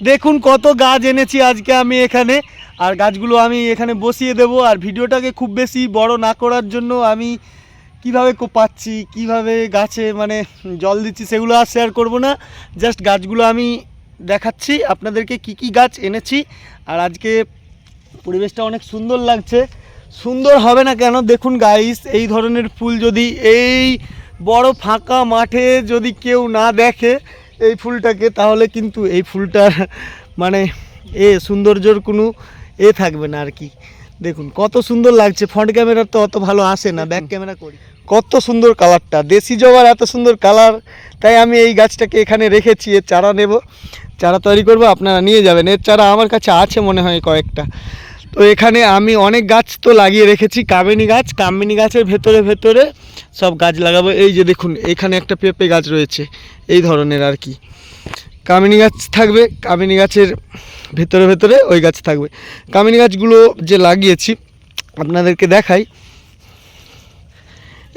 দেখুন কত গাছ এনেছি আজকে আমি এখানে, আর গাছগুলো আমি এখানে বসিয়ে দেব। আর ভিডিওটাকে খুব বেশি বড় না করার জন্য আমি কিভাবে কোপাচ্ছি, কিভাবে গাছে মানে জল দিচ্ছি সেগুলো আর শেয়ার করব না। জাস্ট গাছগুলো আমি দেখাচ্ছি আপনাদেরকে কি কি গাছ এনেছি। আর আজকে পরিবেশটা অনেক সুন্দর লাগছে। সুন্দর হবে না কেন, দেখুন গাইস, এই ধরনের ফুল যদি এই বড় ফাঁকা মাঠে যদি কেউ না দেখে এই ফুলটাকে, তাহলে কিন্তু এই ফুলটার মানে সৌন্দর্যর কোনো থাকবে না আর কি। দেখুন কত সুন্দর লাগছে, ফ্রন্ট ক্যামেরার তো অত ভালো আসে না, ব্যাক ক্যামেরা করি। কত সুন্দর কালারটা, দেশি জবার এত সুন্দর কালার, তাই আমি এই গাছটাকে এখানে রেখেছি। এর চারা নেব, চারা তৈরি করব, আপনারা নিয়ে যাবেন। এর চারা আমার কাছে আছে মনে হয় কয়েকটা। তো এখানে আমি অনেক গাছ তো লাগিয়ে রেখেছি, কামিনী গাছের ভেতরে ভেতরে সব গাছ লাগাবো। এই যে দেখুন এখানে একটা পেঁপে গাছ রয়েছে এই ধরনের আর কি, কামিনী গাছ থাকবে, কামিনী গাছের ভেতরে ভেতরে ওই গাছ থাকবে। কামিনী গাছগুলো যে লাগিয়েছি আপনাদেরকে দেখাই।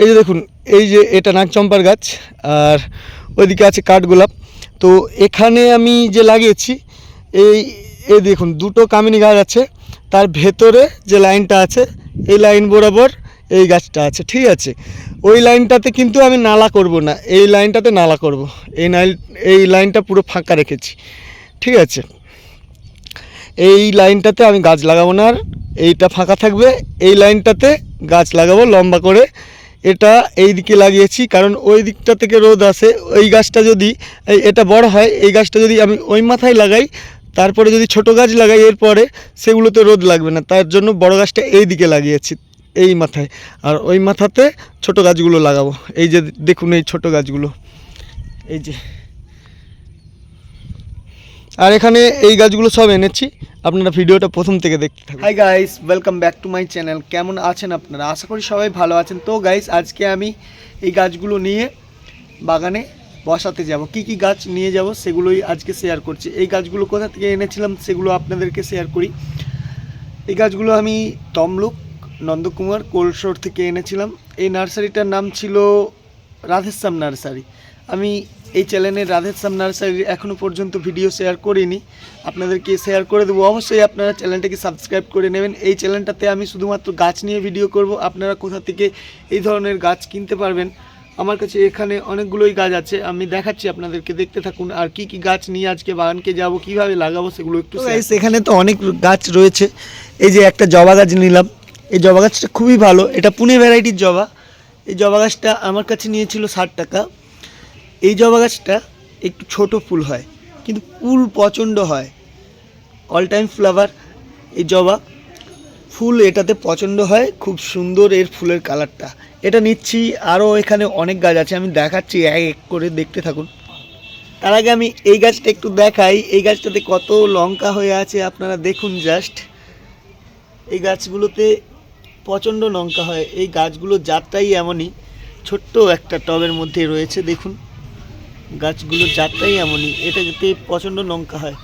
এই যে দেখুন, এই যে এটা নাগচম্পার গাছ, আর ওইদিকে আছে কাঠগোলাপ। তো এখানে আমি যে লাগিয়েছি এই দেখুন দুটো কামিনী গাছ আছে, তার ভেতরে যে লাইনটা আছে এই লাইন বরাবর এই গাছটা আছে, ঠিক আছে। ওই লাইনটাতে কিন্তু আমি নালা করব না, এই লাইনটাতে নালা করব। এই লাইনটা পুরো ফাঁকা রেখেছি, ঠিক আছে। এই লাইনটাতে আমি গাছ লাগাবো না, আর এইটা ফাঁকা থাকবে। এই লাইনটাতে গাছ লাগাবো লম্বা করে। এটা এই দিকে লাগিয়েছি কারণ ওই দিকটা থেকে রোদ আসে। ওই গাছটা যদি এটা বড় হয়, এই গাছটা যদি আমি ওই মাথায় লাগাই, তারপরে যদি ছোট গাছ লাগাই এরপরে, সেগুলোতে রোদ লাগবে না। তার জন্য বড় গাছটা এই দিকে লাগিয়েছি, এই মাথায়, আর ওই মাথাতে ছোট গাছগুলো লাগাবো। এই যে দেখুন এই ছোট গাছগুলো, এই যে। আর এখানে এই গাছগুলো সব এনেছি, আপনারা ভিডিওটা প্রথম থেকে দেখতে থাকুন। Hi guys, welcome back to my channel. কেমন আছেন আপনারা? আশা করি সবাই ভালো আছেন। তো গাইস, আজকে আমি এই গাছগুলো নিয়ে বাগানে বসাতে যাব। কি কি গাছ নিয়ে যাব সেগুলোই আজকে শেয়ার করছি। এই গাছগুলো কোথা থেকে এনেছিলাম সেগুলো আপনাদেরকে শেয়ার করি। এই গাছগুলো আমি তমলুক নন্দকুমার কোলশোর থেকে এনেছিলাম। এই নার্সারিটার নাম ছিল রাধেশ্যাম নার্সারি। আমি এই চ্যানেলে রাধেশ্যাম নার্সারির এখনও পর্যন্ত ভিডিও শেয়ার করিনি, আপনাদেরকে শেয়ার করে দেবো। অবশ্যই আপনারা চ্যানেলটাকে সাবস্ক্রাইব করে নেবেন। এই চ্যানেলটাতে আমি শুধুমাত্র গাছ নিয়ে ভিডিও করব। আপনারা কোথা থেকে এই ধরনের গাছ কিনতে পারবেন, আমার কাছে এখানে অনেকগুলোই গাছ আছে, আমি দেখাচ্ছি আপনাদেরকে, দেখতে থাকুন। আর কি কি গাছ নিয়ে আজকে বাগানকে যাব, কিভাবে লাগাবো সেগুলো একটু। এখানে তো অনেক গাছ রয়েছে। এই যে একটা জবা গাছ নিলাম, এই জবা গাছটা খুবই ভালো, এটা পুনে ভ্যারাইটির জবা। এই জবা গাছটা আমার কাছে নিয়েছিল 60 টাকা। এই জবা গাছটা একটু ছোট ফুল হয়, কিন্তু ফুল প্রচণ্ড হয়, অল টাইম ফ্লাওয়ার। এই জবা ফুল এটাতে প্রচণ্ড হয়, খুব সুন্দর এর ফুলের কালারটা। এটা নিচ্ছি। আরও এখানে অনেক গাছ আছে, আমি দেখাচ্ছি এক এক করে, দেখতে থাকুন। তার আগে আমি এই গাছটা একটু দেখাই। এই গাছটাতে কত লঙ্কা হয়ে আছে আপনারা দেখুন জাস্ট। এই গাছগুলোতে প্রচণ্ড লঙ্কা হয়। এই গাছগুলো জাতটাই এমনই, ছোট্ট একটা টবের মধ্যে রয়েছে, দেখুন গাছগুলো জাতটাই এমনই, এটাতে প্রচণ্ড লঙ্কা হয়।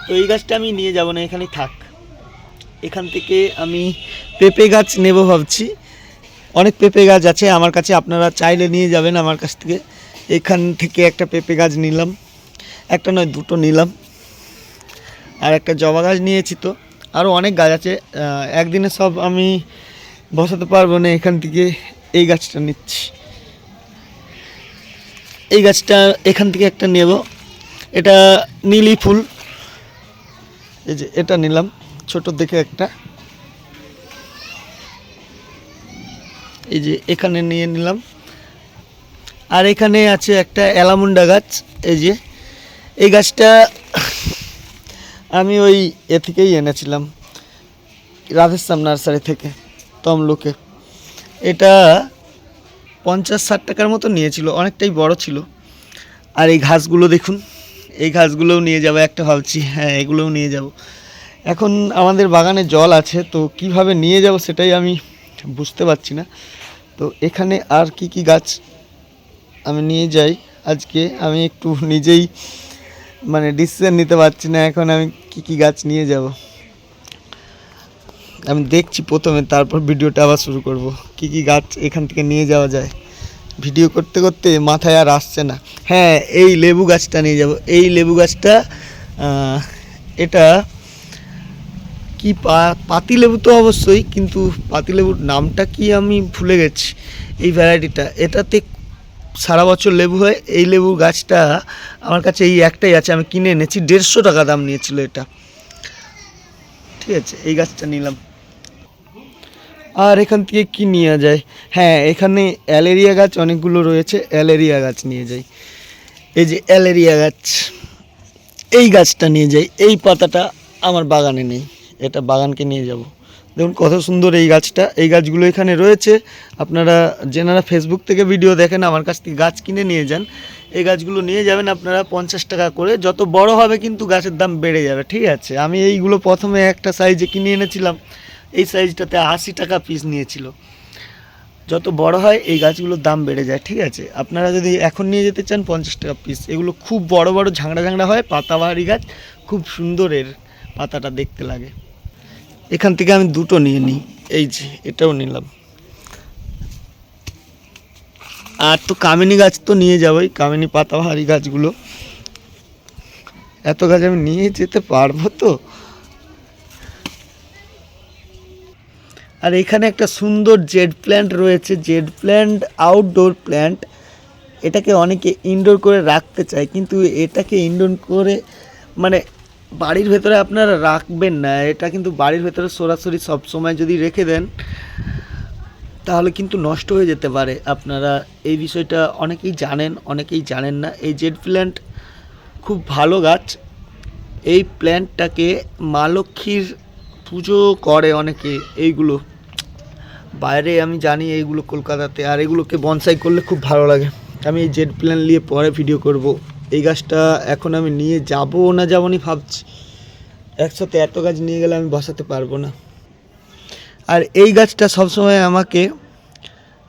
তো এই গাছটা আমি নিয়ে যাব না, এখানেই থাক। এখান থেকে আমি পেঁপে গাছ নেব ভাবছি। অনেক পেঁপে গাছ আছে আমার কাছে, আপনারা চাইলে নিয়ে যাবেন আমার কাছ থেকে। এখান থেকে একটা পেঁপে গাছ নিলাম, একটা নয় দুটো নিলাম। আর একটা জবা গাছ নিয়েছি। তো আরও অনেক গাছ আছে, একদিনে সব আমি বসাতে পারবো না। এখান থেকে এই গাছটা নিচ্ছি, এই গাছটা এখান থেকে একটা নেব। এটা নীলি ফুল, এই যে এটা নিলাম ছোট দেখে একটা। এই যে এখানে নিয়ে নিলাম। আর এখানে আছে একটা অ্যালামুন্ডা গাছ। এই যে এই গাছটা আমি ওই থেকেই এনেছিলাম, রাধেশ্যাম নার্সারি থেকে, তমলুকে। এটা 50-60 টাকার মতো নিয়েছিল, অনেকটাই বড় ছিল। আর এই ঘাসগুলো দেখুন, এই ঘাসগুলোও নিয়ে যাব একটা ভাবছি, হ্যাঁ এগুলোও নিয়ে যাব। এখন আমাদের বাগানে জল আছে, তো কিভাবে নিয়ে যাব সেটাই আমি বুঝতে পারছি না। তো এখানে আর কি কি গাছ আমি নিয়ে যাই আজকে, আমি একটু নিজেই মানে ডিসিশন নিতে পারছি না এখন আমি কি কি গাছ নিয়ে যাব। আমি দেখছি প্রথমে, তারপর ভিডিওটা আবার শুরু করব। কি কি গাছ এখান থেকে নিয়ে যাওয়া যায়, ভিডিও করতে করতে মাথায় আর আসছে না। হ্যাঁ, এই লেবু গাছটা নিয়ে যাব। এই লেবু গাছটা এটা কি পাতিলেবু তো অবশ্যই, কিন্তু পাতিলেবুর নামটা কি আমি ভুলে গেছি। এই ভ্যারাইটিটা, এটাতে সারা বছর লেবু হয়। এই লেবু গাছটা আমার কাছে এই একটাই আছে, আমি কিনে এনেছি, 150 টাকা দাম নিয়েছিল এটা। ঠিক আছে, এই গাছটা নিলাম। আর এখান থেকে কি নেওয়া যায়? হ্যাঁ, এখানে অ্যালেরিয়া গাছ অনেকগুলো রয়েছে, অ্যালেরিয়া গাছ নিয়ে যাই। এই যে অ্যালেরিয়া গাছ, এই গাছটা নিয়ে যাই। এই পাতাটা আমার বাগানে নেই, এটা বাগানকে নিয়ে যাব। দেখুন কত সুন্দর এই গাছটা। এই গাছগুলো এখানে রয়েছে। আপনারা যেনারা ফেসবুক থেকে ভিডিও দেখেন, আমার কাছ থেকে গাছ কিনে নিয়ে যান। এই গাছগুলো নিয়ে যাবেন আপনারা 50 টাকা করে। যত বড় হবে কিন্তু গাছের দাম বেড়ে যাবে। ঠিক আছে, আমি এইগুলো প্রথমে একটা সাইজে কিনে এনেছিলাম, এই সাইজটাতে 80 টাকা পিস নিয়েছিল। যত বড় হয় এই গাছগুলোর দাম বেড়ে যায়। ঠিক আছে, আপনারা যদি এখন নিয়ে যেতে চান 50 টাকা পিস। এগুলো খুব বড় বড় ঝাংড়া ঝাংড়া হয়, পাতাবাহারি গাছ, খুব সুন্দর এর পাতাটা দেখতে লাগে। এখান থেকে আমি দুটো নিয়ে নিই। এই যে এটাও নিলাম। আর তো কামিনী গাছ তো নিয়ে যাবোই, কামিনী পাতাবাহারি গাছগুলো। এত গাছ আমি নিয়ে যেতে পারবো তো? আর এখানে একটা সুন্দর জেড প্ল্যান্ট রয়েছে, জেড প্ল্যান্ট আউটডোর প্ল্যান্ট। এটাকে অনেকে ইনডোর করে রাখতে চায়, কিন্তু এটাকে ইনডোর করে মানে বাড়ির ভেতরে আপনারা রাখবেন না। এটা কিন্তু বাড়ির ভেতরে সরাসরি সব সময় যদি রেখে দেন তাহলে কিন্তু নষ্ট হয়ে যেতে পারে। আপনারা এই বিষয়টা অনেকেই জানেন, অনেকেই জানেন না। এই জেড প্ল্যান্ট খুব ভালো গাছ। এই প্ল্যান্টটাকে মা লক্ষ্মীর পুজো করে অনেকে। এইগুলো বাইরে আমি জানি, এইগুলো কলকাতাতে। আর এগুলোকে বনসাই করলে খুব ভালো লাগে। আমি এই জেড প্ল্যান্ট নিয়ে পরে ভিডিও করব। এই গাছটা এখন আমি নিয়ে যাবো না যাবো নি ভাবছি। একসাথে এত গাছ নিয়ে গেলে আমি বসাতে পারবো না। আর এই গাছটা সবসময় আমাকে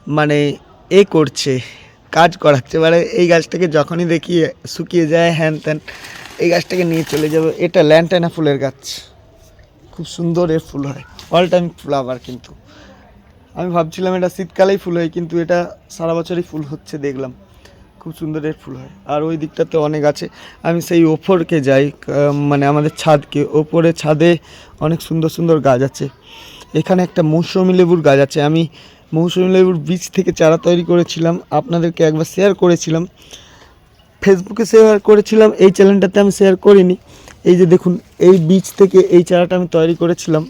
মানে করছে, কাজ করাচ্ছে। মানে এই গাছটাকে যখনই দেখি শুকিয়ে যায় হ্যান ত্যান, এই গাছটাকে নিয়ে চলে যাবো। এটা ল্যান্টানা ফুলের গাছ, খুব সুন্দর এর ফুল হয়, অল টাইম ফ্লাওয়ার। কিন্তু আমি ভাবছিলাম এটা শীতকালেই ফুল হয়, কিন্তু এটা সারা বছরই ফুল হচ্ছে দেখলাম। খুব সুন্দর এর ফুল হয়। আর ওই দিকটাতে অনেক আছে। আমি সেই ওপরকে যাই, মানে আমাদের ছাদকে, ওপরে ছাদে অনেক সুন্দর সুন্দর গাছ আছে। এখানে একটা মৌসুমি লেবুর গাছ আছে। আমি মৌসুমি লেবুর বীজ থেকে চারা তৈরি করেছিলাম, আপনাদেরকে একবার শেয়ার করেছিলাম, ফেসবুকে শেয়ার করেছিলাম। এই চ্যানেলটাতে আমি শেয়ার করিনি। এই যে দেখুন, এই বীজ থেকে এই চারাটা আমি তৈরি করেছিলাম,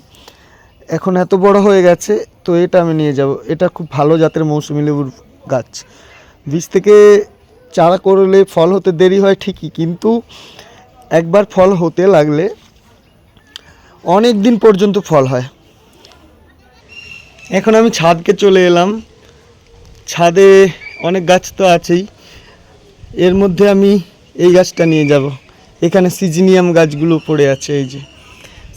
এখন এত বড় হয়ে গেছে। তো এটা আমি নিয়ে যাব। এটা খুব ভালো জাতের মৌসুমি লেবুর গাছ। বীজ থেকে চারা করলে ফল হতে দেরি হয় ঠিকই, কিন্তু একবার ফল হতে লাগলে অনেক দিন পর্যন্ত ফল হয়। এখন আমি ছাদকে চলে এলাম। ছাদে অনেক গাছ তো আছেই, এর মধ্যে আমি এই গাছটা নিয়ে যাব। এখানে সিজিনিয়াম গাছগুলো পড়ে আছে। এই যে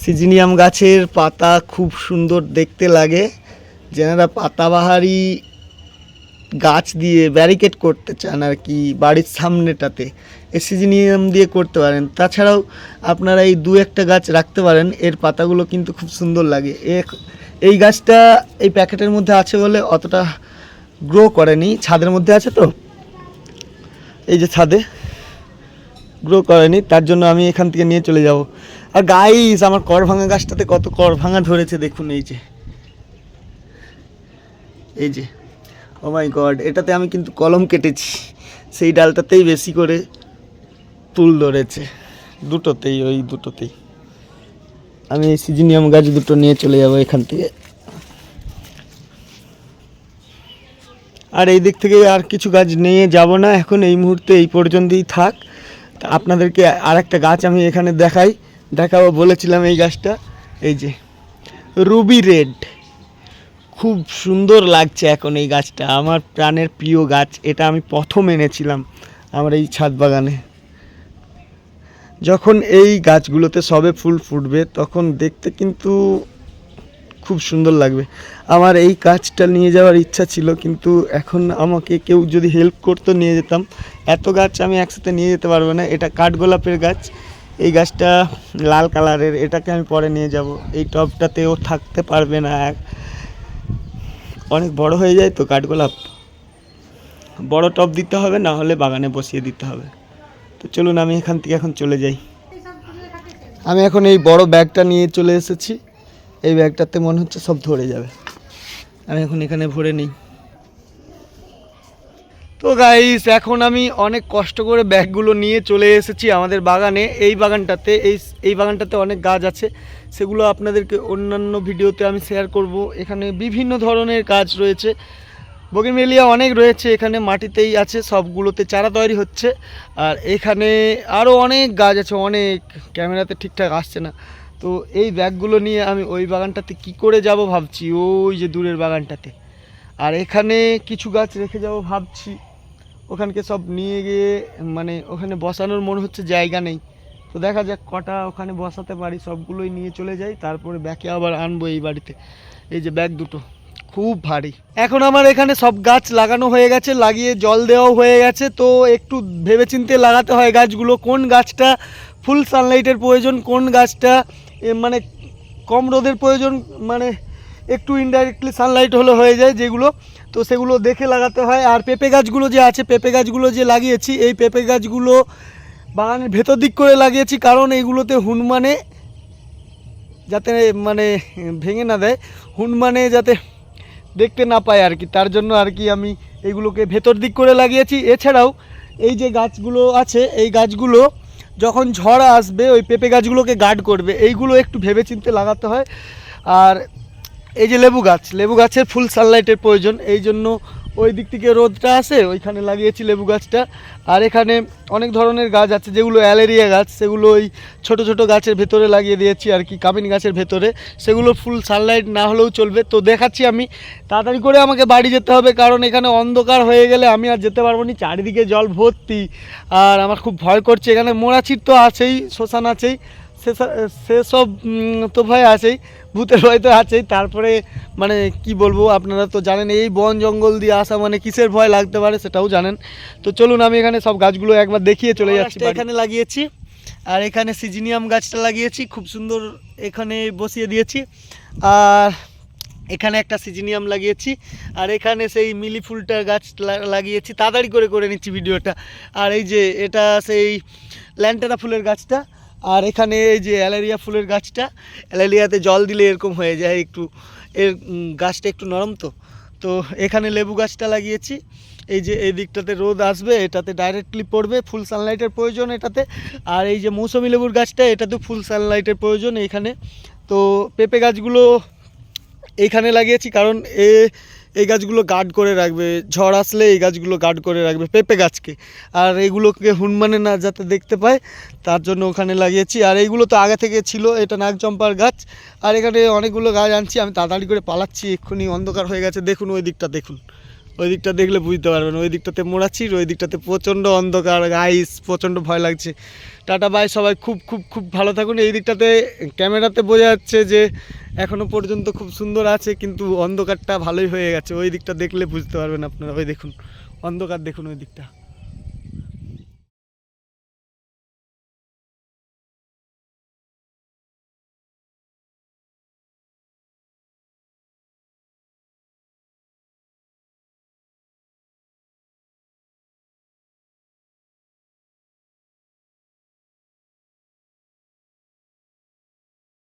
সিজিনিয়াম গাছের পাতা খুব সুন্দর দেখতে লাগে। যেনারা পাতাবাহারি গাছ দিয়ে ব্যারিকেড করতে চান আর কি বাড়ির সামনেটাতে, এই সিজিনিয়াম দিয়ে করতে পারেন। তাছাড়াও আপনারা এই দু একটা গাছ রাখতে পারেন, এর পাতাগুলো কিন্তু খুব সুন্দর লাগে। এই গাছটা এই প্যাকেটের মধ্যে আছে বলে অতটা গ্রো করেনি, ছাদের মধ্যে আছে তো, এই যে ছাদে গ্রো করেনি, তার জন্য আমি এখান থেকে নিয়ে চলে যাব। আর গাইস, আমার করভাঙা গাছটাতে কত করভাঙা ধরেছে দেখুন। এই যে ও মাই গড, এটাতে আমি কিন্তু কলম কেটেছি, সেই ডালটাতেই বেশি করে ফুল ধরেছে, দুটোতেই, ওই দুটোতেই। আমি এই সিজিনিয়াম গাছ দুটো নিয়ে চলে যাব এখান থেকে। আর এই দিক থেকে আর কিছু গাছ নিয়ে যাব না এখন, এই মুহূর্তে এই পর্যন্তই থাক। আপনাদেরকে আর একটা গাছ আমি এখানে দেখাবো বলেছিলাম। এই গাছটা, এই যে রুবি রেড, খুব সুন্দর লাগছে এখন এই গাছটা। আমার প্রাণের প্রিয় গাছ। এটা আমি প্রথম এনেছিলাম আমার এই ছাদ বাগানে। যখন এই গাছগুলোতে সবে ফুল ফুটবে তখন দেখতে কিন্তু খুব সুন্দর লাগবে। আমার এই গাছটা নিয়ে যাওয়ার ইচ্ছা ছিল, কিন্তু এখন আমাকে কেউ যদি হেল্প করতো নিয়ে যেতাম। এত গাছ আমি একসাথে নিয়ে যেতে পারবো না। এটা কাঠগোলাপের গাছ, এই গাছটা লাল কালারের, এটাকে আমি পরে নিয়ে যাব। এই টবটাতেও থাকতে পারবে না, অনেক বড় হয়ে যায় তো কাঠগোলাপ, বড় টব দিতে হবে, না হলে বাগানে বসিয়ে দিতে হবে। তো চলুন আমি এখান থেকে এখন চলে যাই। আমি এখন এই বড় ব্যাগটা নিয়ে চলে এসেছি। এই ব্যাগটাতে মনে হচ্ছে সব ধরে যাবে। আমি এখন এখানে ভরে নিই। তো গাইস, এখন আমি অনেক কষ্ট করে ব্যাগগুলো নিয়ে চলে এসেছি আমাদের বাগানে। এই বাগানটাতে অনেক গাছ আছে, সেগুলো আপনাদেরকে অন্যান্য ভিডিওতে আমি শেয়ার করব। এখানে বিভিন্ন ধরনের গাছ রয়েছে, বোগেনভেলিয়া অনেক রয়েছে, এখানে মাটিতেই আছে, সবগুলোতে চারা তৈরি হচ্ছে। আর এখানে আরও অনেক গাছ আছে, অনেক, ক্যামেরাতে ঠিকঠাক আসছে না। তো এই ব্যাগগুলো নিয়ে আমি ওই বাগানটাতে কি করে যাব ভাবছি, ওই যে দূরের বাগানটাতে। আর এখানে কিছু গাছ রেখে যাব ভাবছি, ওখানকে সব নিয়ে গিয়ে মানে ওখানে বসানোর মনে হচ্ছে জায়গা নেই। তো দেখা যাক কটা ওখানে বসাতে পারি, সবগুলোই নিয়ে চলে যাই, তারপরে ব্যাগে আবার আনবো এই বাড়িতে। এই যে ব্যাগ দুটো খুব ভারী। এখন আমার এখানে সব গাছ লাগানো হয়ে গেছে, লাগিয়ে জল দেওয়াও হয়ে গেছে। তো একটু ভেবেচিন্তে লাগাতে হয় গাছগুলো, কোন গাছটা ফুল সানলাইটের প্রয়োজন, কোন গাছটা মানে কম রোদের প্রয়োজন, মানে একটু ইনডাইরেক্টলি সানলাইট হলে হয়ে যায় যেগুলো, তো সেগুলো দেখে লাগাতে হয়। আর পেঁপে গাছগুলো যে আছে, পেঁপে গাছগুলো যে লাগিয়েছি, এই পেঁপে গাছগুলো বাগানের ভেতর দিক করে লাগিয়েছি, কারণ এইগুলোতে হুনমানে যাতে মানে ভেঙে না দেয়, হুনমানে যাতে দেখতে না পায় আর কি, তার জন্য আর কি আমি এইগুলোকে ভেতর দিক করে লাগিয়েছি। এছাড়াও এই যে গাছগুলো আছে, এই গাছগুলো যখন ঝড় আসবে ওই পেঁপে গাছগুলোকে গার্ড করবে, এইগুলো একটু ভেবেচিন্তে লাগাতে হয়। আর এই যে লেবু গাছের ফুল সানলাইটের প্রয়োজন, এই জন্য ওই দিক থেকে রোদটা আসে, ওইখানে লাগিয়েছি লেবু গাছটা। আর এখানে অনেক ধরনের গাছ আছে যেগুলো অ্যালেরিয়া গাছ, সেগুলো ওই ছোটো ছোটো গাছের ভেতরে লাগিয়ে দিয়েছি আর কি, কামিন গাছের ভেতরে। সেগুলো ফুল সানলাইট না হলেও চলবে। তো দেখাচ্ছি, আমি তাড়াতাড়ি করে আমাকে বাড়ি যেতে হবে, কারণ এখানে অন্ধকার হয়ে গেলে আমি আর যেতে পারবো না, চারিদিকে জল ভর্তি। আর আমার খুব ভয় করছে, এখানে মোড়াচির তো আছেই, শ্মশান আছেই, সেসব তো ভয় আছেই, ভূতের ভয় তো আছেই। তারপরে মানে কি বলবো, আপনারা তো জানেন এই বন জঙ্গল দিয়ে আসা মানে কিসের ভয় লাগতে পারে সেটাও জানেন। তো চলুন আমি এখানে সব গাছগুলো একবার দেখিয়ে চলে যাচ্ছি। এখানে লাগিয়েছি, আর এখানে সিজিনিয়াম গাছটা লাগিয়েছি, খুব সুন্দর এখানে বসিয়ে দিয়েছি। আর এখানে একটা সিজিনিয়াম লাগিয়েছি, আর এখানে সেই মিলি ফুলটা গাছ লাগিয়েছি। তাড়াতাড়ি করে নিচ্ছি ভিডিওটা। আর এই যে এটা সেই ল্যান্টেরা ফুলের গাছটা, আর এখানে এই যে অ্যালেরিয়া ফুলের গাছটা, অ্যালেরিয়াতে জল দিলে এরকম হয়ে যায়, একটু এর গাছটা একটু নরম। তো এখানে লেবু গাছটা লাগিয়েছি। এই যে এই দিকটাতে রোদ আসবে, এটাতে ডাইরেক্টলি পড়বে, ফুল সানলাইটের প্রয়োজন এটাতে। আর এই যে মৌসুমি লেবুর গাছটা, এটাতে ফুল সানলাইটের প্রয়োজন এখানে। তো পেঁপে গাছগুলো এইখানে লাগিয়েছি, কারণ এই গাছগুলো গার্ড করে রাখবে, ঝড় আসলে এই গাছগুলো গার্ড করে রাখবে পেঁপে গাছকে, আর এইগুলোকে হুনমানে না যাতে দেখতে পায় তার জন্য ওখানে লাগিয়েছি। আর এইগুলো তো আগে থেকে ছিল, এটা নাগচম্পার গাছ। আর এখানে অনেকগুলো গাছ আনছি, আমি তাড়াতাড়ি করে পালাচ্ছি, এক্ষুনি অন্ধকার হয়ে গেছে। দেখুন ওই দিকটা, দেখুন ওই দিকটা দেখলে বুঝতে পারবেন, ওই দিকটাতে মোড়াচ্ছি, ওই দিকটাতে প্রচণ্ড অন্ধকার, গাইস প্রচণ্ড ভয় লাগছে। টাটা বাই, সবাই খুব খুব খুব ভালো থাকুন। এই দিকটাতে ক্যামেরাতে বোঝা যাচ্ছে যে এখনও পর্যন্ত খুব সুন্দর আছে, কিন্তু অন্ধকারটা ভালোই হয়ে গেছে। ওই দিকটা দেখলে বুঝতে পারবেন আপনারা, ওই দেখুন অন্ধকার, দেখুন ওই দিকটা।